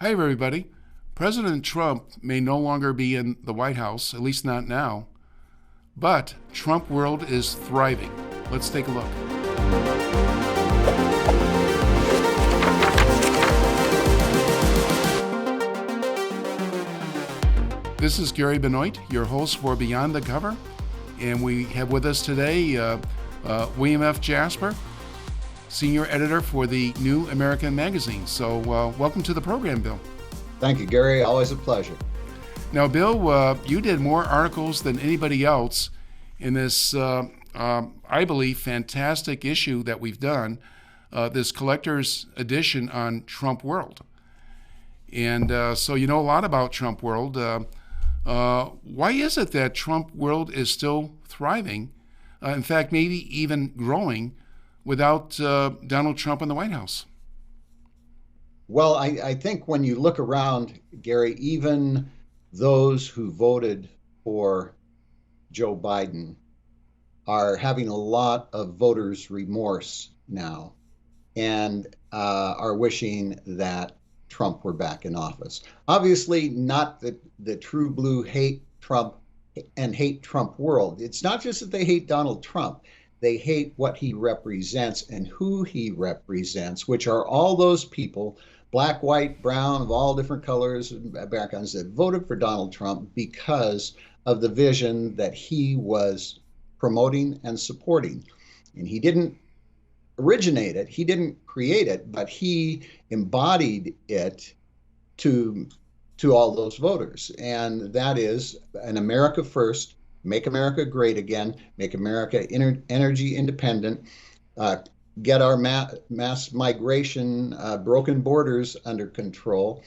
Hi, everybody. President Trump may no longer be in the White House, at least not now, but Trump world is thriving. Let's take a look. This is Gary Benoit, your host for Beyond the Cover, and we have with us today William F. Jasper, senior editor for the New American Magazine. So welcome to the program, Bill. Thank you, Gary. Always a pleasure. Now, Bill, you did more articles than anybody else in this, I believe, fantastic issue that we've done, this collector's edition on Trumpworld. And so you know a lot about Trumpworld. Why is it that Trumpworld is still thriving, in fact, maybe even growing, without Donald Trump in the White House? Well, I think when you look around, Gary, even those who voted for Joe Biden are having a lot of voters' remorse now and are wishing that Trump were back in office. Obviously, not the true blue hate Trump and hate Trump world. It's not just that they hate Donald Trump. They hate what he represents and who he represents, which are all those people, black, white, brown, of all different colors and backgrounds, that voted for Donald Trump because of the vision that he was promoting and supporting. And he didn't originate it, he didn't create it, but he embodied it to all those voters. And that is an America first, make America great again, make America energy independent, get our mass migration, broken borders under control,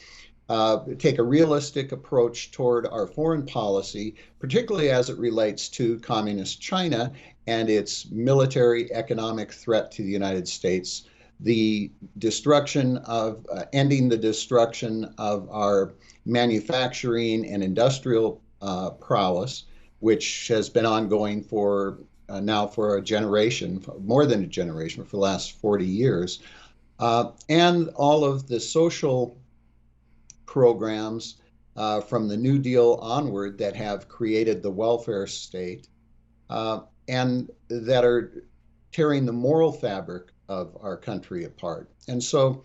take a realistic approach toward our foreign policy, particularly as it relates to communist China and its military economic threat to the United States, the destruction of, ending the destruction of our manufacturing and industrial prowess, which has been ongoing for now for a generation, more than a generation, for the last 40 years, and all of the social programs from the New Deal onward that have created the welfare state and that are tearing the moral fabric of our country apart. And so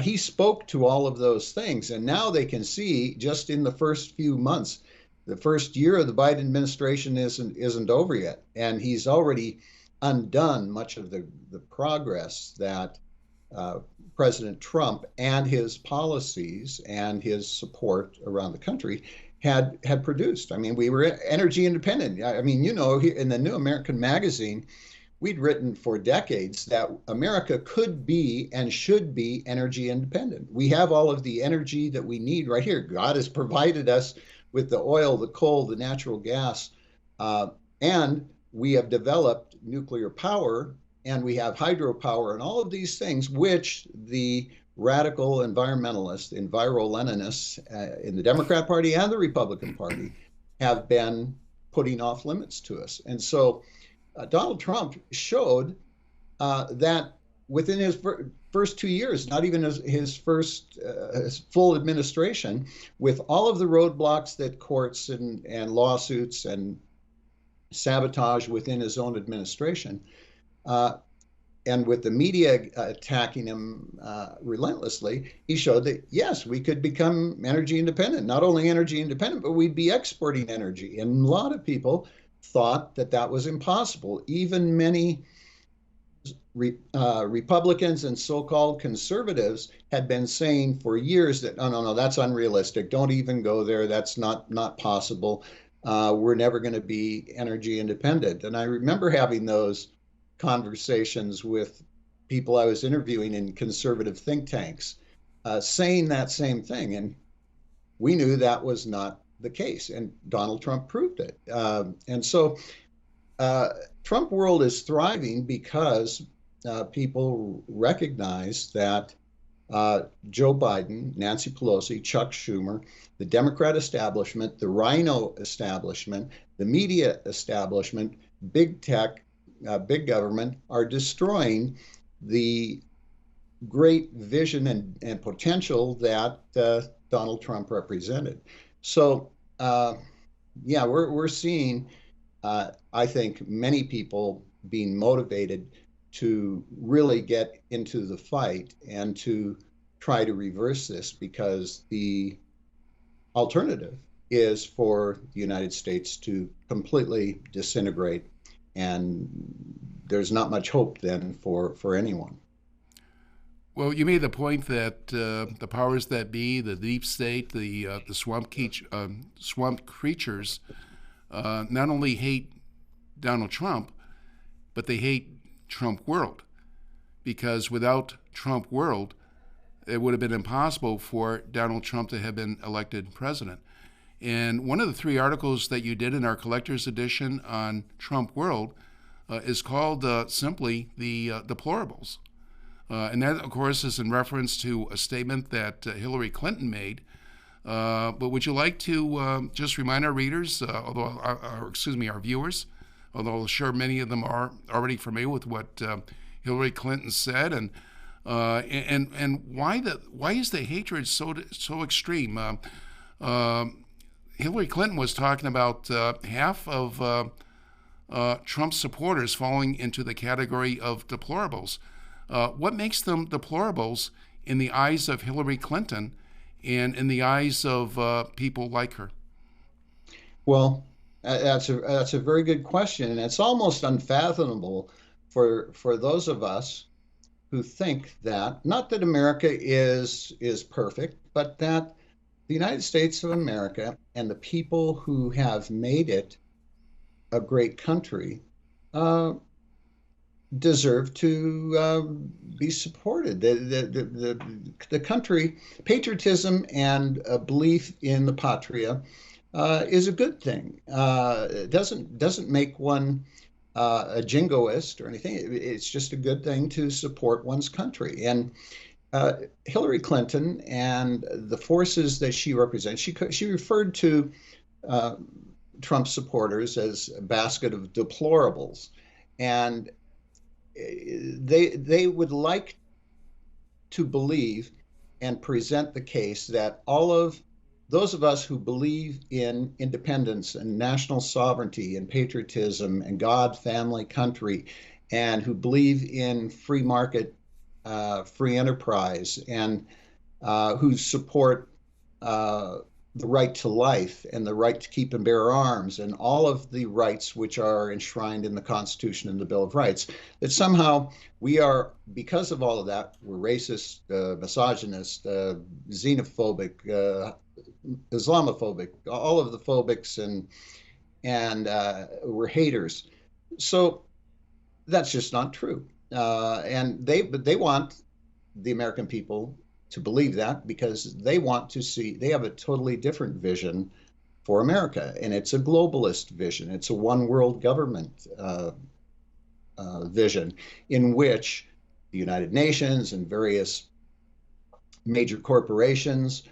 he spoke to all of those things, and now they can see just in the first few months, the first year of the Biden administration isn't over yet, and he's already undone much of the progress that President Trump and his policies and his support around the country had produced. I mean, we were energy independent. I mean, you know, in the New American Magazine, we'd written for decades that America could be and should be energy independent. We have all of the energy that we need right here. God has provided us with the oil, the coal, the natural gas, and we have developed nuclear power, and we have hydropower, and all of these things, which the radical environmentalists, enviro-Leninists in the Democrat Party and the Republican Party have been putting off limits to us. And so Donald Trump showed that within his first 2 years, not even his first his full administration, with all of the roadblocks that courts and lawsuits and sabotage within his own administration, and with the media attacking him relentlessly, he showed that, yes, we could become energy independent. Not only energy independent, but we'd be exporting energy. And a lot of people thought that that was impossible. Even many Republicans and so-called conservatives had been saying for years that, no, that's unrealistic. Don't even go there. That's not possible. We're never going to be energy independent. And I remember having those conversations with people I was interviewing in conservative think tanks, saying that same thing. And we knew that was not the case. And Donald Trump proved it. And so Trump world is thriving because people recognize that Joe Biden, Nancy Pelosi, Chuck Schumer, the Democrat establishment, the Rhino establishment, the media establishment, big tech, big government are destroying the great vision and potential that Donald Trump represented. So, yeah, we're seeing, I think, many people being motivated to really get into the fight and to try to reverse this, because the alternative is for the United States to completely disintegrate, and there's not much hope then for anyone. Well, you made the point that the powers that be, the deep state, the swamp creatures, not only hate Donald Trump, but they hate Trump world, because without Trump world, it would have been impossible for Donald Trump to have been elected president. And one of the three articles that you did in our collector's edition on Trump world is called simply the deplorables. And that, of course, is in reference to a statement that Hillary Clinton made. But would you like to just remind our readers, our viewers, although I'm sure many of them are already familiar with what Hillary Clinton said, and why is the hatred so extreme? Hillary Clinton was talking about half of Trump's supporters falling into the category of deplorables. What makes them deplorables in the eyes of Hillary Clinton and in the eyes of people like her? Well, that's a very good question, and it's almost unfathomable for those of us who think that, not that America is perfect, but that the United States of America and the people who have made it a great country deserve to be supported. The country, patriotism and a belief in the patria is a good thing. It doesn't make one a jingoist or anything. It's just a good thing to support one's country. And Hillary Clinton and the forces that she represents, she referred to Trump supporters as a basket of deplorables, and they would like to believe and present the case that all of those of us who believe in independence and national sovereignty and patriotism and God, family, country, and who believe in free market, free enterprise, and who support the right to life and the right to keep and bear arms and all of the rights which are enshrined in the Constitution and the Bill of Rights, that somehow we are, because of all of that, we're racist, misogynist, xenophobic, Islamophobic, all of the phobics, and we're haters. So that's just not true. And they want the American people to believe that, because they want to see, they have a totally different vision for America, and it's a globalist vision. It's a one world government vision in which the United Nations and various major corporations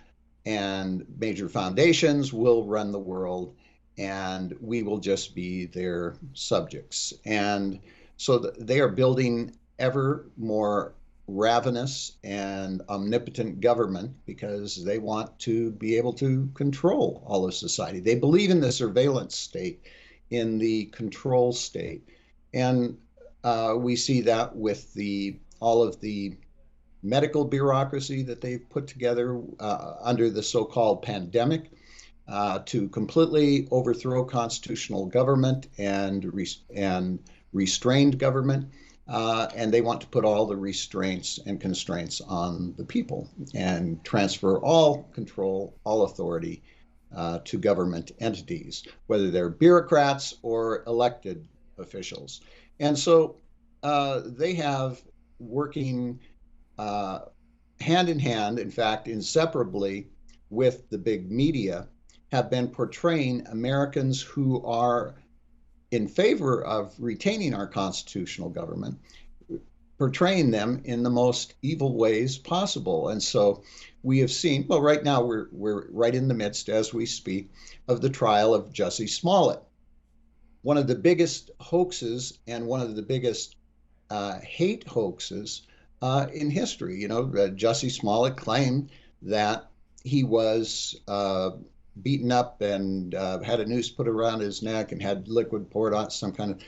and major foundations will run the world, and we will just be their subjects. And so they are building ever more ravenous and omnipotent government because they want to be able to control all of society. They believe in the surveillance state, in the control state. And we see that with all of the medical bureaucracy that they've put together under the so-called pandemic to completely overthrow constitutional government and restrained government. And they want to put all the restraints and constraints on the people and transfer all control, all authority to government entities, whether they're bureaucrats or elected officials. And so they have working hand in hand, in fact, inseparably with the big media, have been portraying Americans who are in favor of retaining our constitutional government, portraying them in the most evil ways possible. And so we have seen, well, right now we're right in the midst, as we speak, of the trial of Jussie Smollett. One of the biggest hoaxes and one of the biggest hate hoaxes in history. Jussie Smollett claimed that he was beaten up and had a noose put around his neck and had liquid poured on some kind of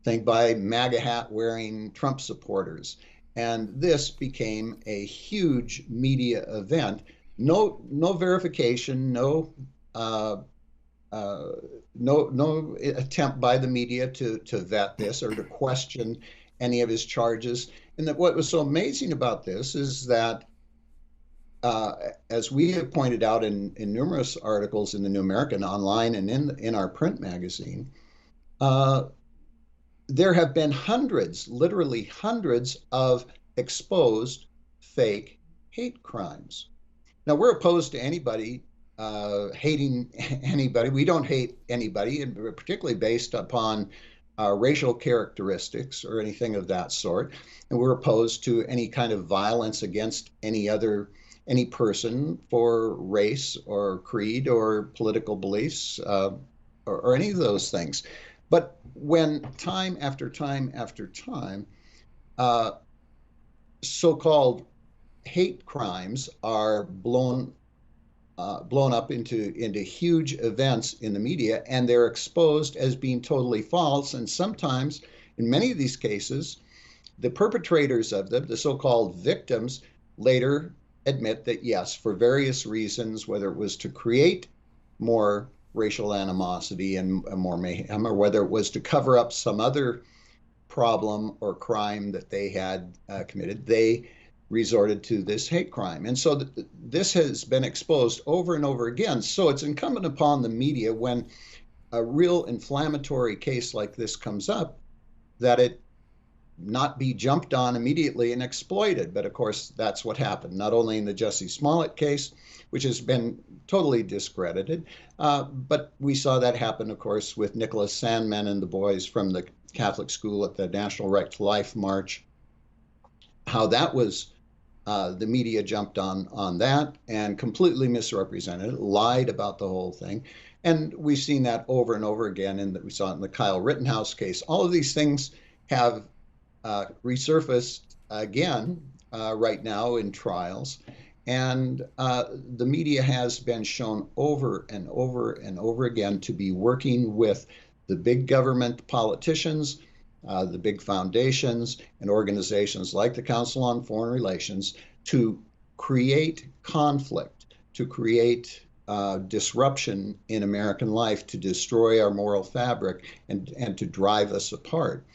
thing by MAGA hat wearing Trump supporters. And this became a huge media event. No verification, uh, no attempt by the media to vet this or to question any of his charges. And that what was so amazing about this is that, as we have pointed out in numerous articles in the New American online and in our print magazine, there have been hundreds, literally hundreds of exposed fake hate crimes. Now, we're opposed to anybody hating anybody. We don't hate anybody, particularly based upon racial characteristics or anything of that sort. And we're opposed to any kind of violence against any person for race or creed or political beliefs or any of those things. But when time after time after time, so-called hate crimes are blown up into huge events in the media, and they're exposed as being totally false. And sometimes, in many of these cases, the perpetrators of them, the so-called victims, later admit that yes, for various reasons, whether it was to create more racial animosity and more mayhem, or whether it was to cover up some other problem or crime that they had committed, they resorted to this hate crime. And so this has been exposed over and over again. So it's incumbent upon the media, when a real inflammatory case like this comes up, that it not be jumped on immediately and exploited. But of course, that's what happened, not only in the Jussie Smollett case, which has been totally discredited, but we saw that happen, of course, with Nicholas Sandmann and the boys from the Catholic school at the National Right to Life March, how that was, the media jumped on that and completely misrepresented it, lied about the whole thing. And we've seen that over and over again, and we saw it in the Kyle Rittenhouse case. All of these things have resurfaced again right now in trials. And the media has been shown over and over and over again to be working with the big government politicians, the big foundations and organizations like the Council on Foreign Relations to create conflict, to create disruption in American life, to destroy our moral fabric and to drive us apart.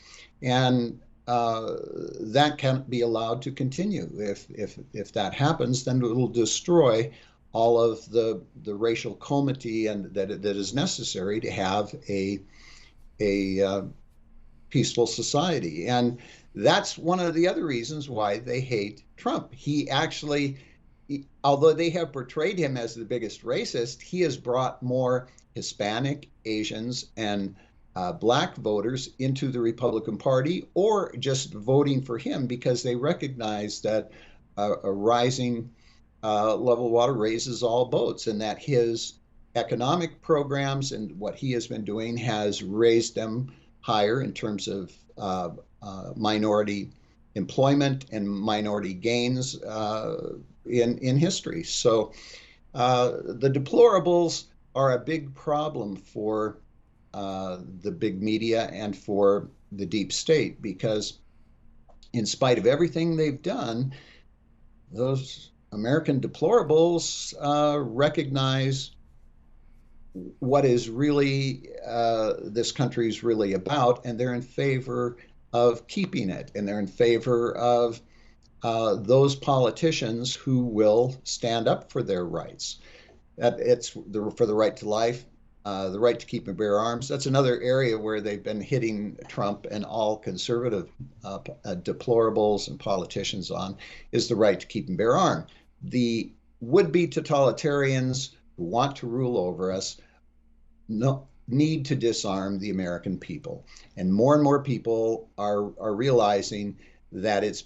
And that can't be allowed to continue. If that happens, then it will destroy all of the racial comity and that is necessary to have a peaceful society. And that's one of the other reasons why they hate Trump. He actually, although they have portrayed him as the biggest racist, he has brought more Hispanic, Asians, and Black voters into the Republican Party, or just voting for him because they recognize that a rising level of water raises all boats, and that his economic programs and what he has been doing has raised them higher in terms of minority employment and minority gains in history. So the deplorables are a big problem for the big media and for the deep state, because in spite of everything they've done, those American deplorables recognize what is really this country's really about, and they're in favor of keeping it, and they're in favor of those politicians who will stand up for their rights. It's for the right to life, the right to keep and bear arms. That's another area where they've been hitting Trump and all conservative deplorables and politicians on, is the right to keep and bear arms. The would-be totalitarians who want to rule over us need to disarm the American people. And more people are realizing that it's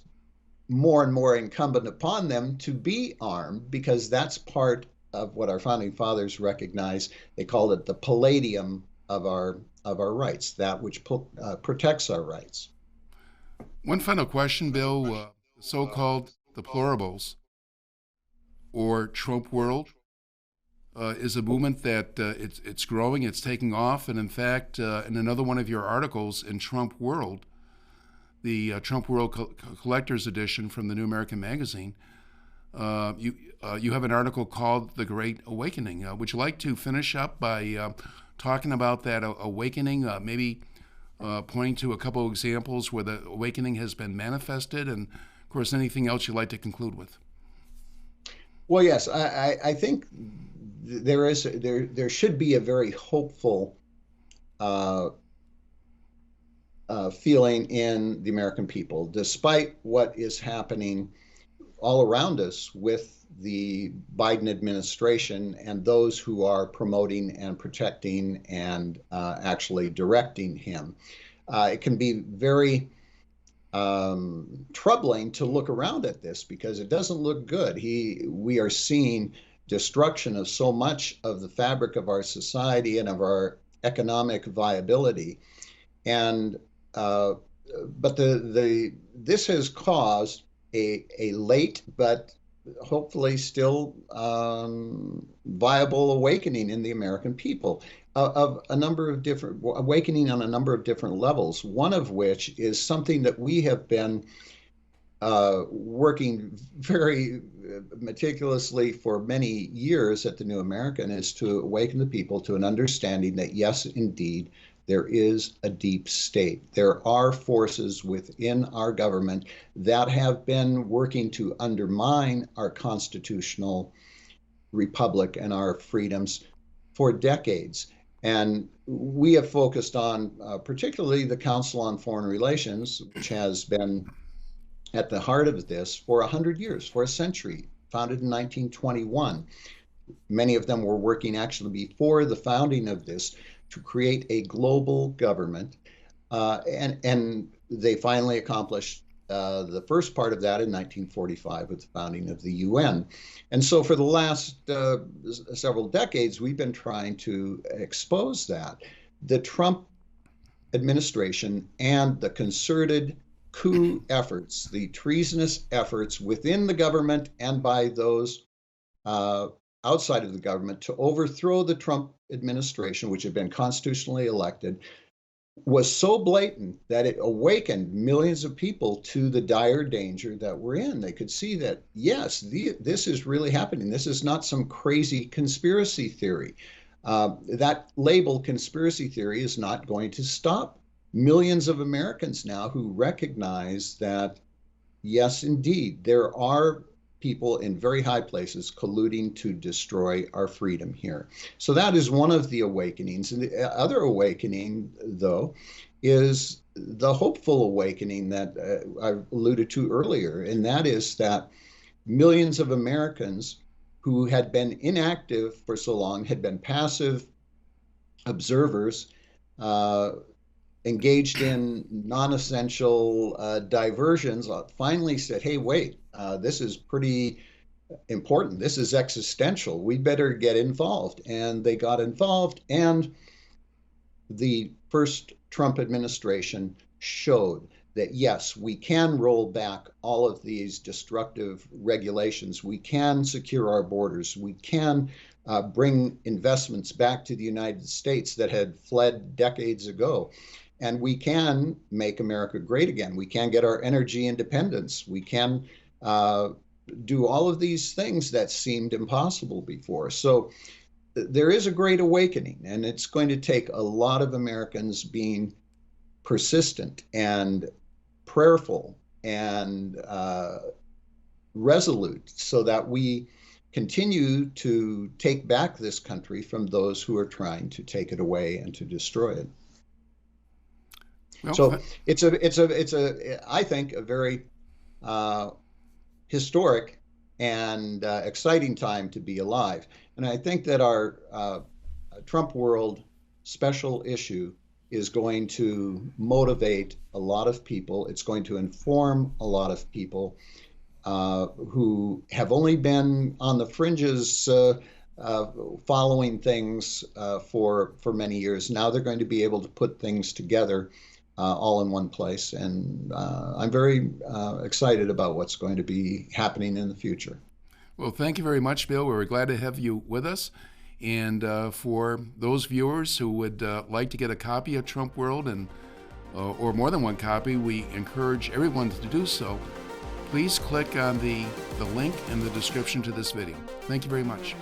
more and more incumbent upon them to be armed, because that's part of what our founding fathers recognized. They called it the palladium of our rights, that which protects our rights. One final question, Bill. The so-called deplorables or Trumpworld is a movement that it's growing, it's taking off, and in fact, in another one of your articles in Trumpworld, the Trumpworld Collector's Edition from the New American Magazine, you have an article called "The Great Awakening." Would you like to finish up by talking about that awakening? Maybe pointing to a couple of examples where the awakening has been manifested, and of course, anything else you'd like to conclude with. Well, yes, I think there should be a very hopeful feeling in the American people, despite what is happening all around us with the Biden administration and those who are promoting and protecting and actually directing him. It can be very troubling to look around at this because it doesn't look good. We are seeing destruction of so much of the fabric of our society and of our economic viability, and but this has caused a late but hopefully still viable awakening in the American people of a number of different awakening on a number of different levels. One of which is something that we have been working very meticulously for many years at the New American, is to awaken the people to an understanding that yes, indeed, there is a deep state. There are forces within our government that have been working to undermine our constitutional republic and our freedoms for decades. And we have focused on particularly the Council on Foreign Relations, which has been at the heart of this for 100 years, for a century, founded in 1921. Many of them were working actually before the founding of this to create a global government, and they finally accomplished the first part of that in 1945 with the founding of the UN. And so for the last several decades, we've been trying to expose that. The Trump administration and the concerted coup efforts, the treasonous efforts within the government and by those outside of the government to overthrow the Trump administration, which had been constitutionally elected, was so blatant that it awakened millions of people to the dire danger that we're in. They could see that, yes, this is really happening. This is not some crazy conspiracy theory. That label, conspiracy theory, is not going to stop millions of Americans now who recognize that, yes, indeed, there are people in very high places colluding to destroy our freedom here. So that is one of the awakenings. And the other awakening, though, is the hopeful awakening that I alluded to earlier, and that is that millions of Americans who had been inactive for so long, had been passive observers, engaged in non-essential diversions, finally said, hey, wait, this is pretty important. This is existential. We better get involved. And they got involved. And the first Trump administration showed that, yes, we can roll back all of these destructive regulations. We can secure our borders. We can bring investments back to the United States that had fled decades ago. And we can make America great again. We can get our energy independence. We can do all of these things that seemed impossible before. So there is a great awakening, and it's going to take a lot of Americans being persistent and prayerful and resolute so that we continue to take back this country from those who are trying to take it away and to destroy it. Well, so it's I think a very historic and exciting time to be alive. And I think that our Trumpworld special issue is going to motivate a lot of people. It's going to inform a lot of people who have only been on the fringes following things for many years. Now they're going to be able to put things together all in one place. And I'm very excited about what's going to be happening in the future. Well, thank you very much, Bill. We're glad to have you with us. And for those viewers who would like to get a copy of Trumpworld, and or more than one copy, we encourage everyone to do so. Please click on the link in the description to this video. Thank you very much.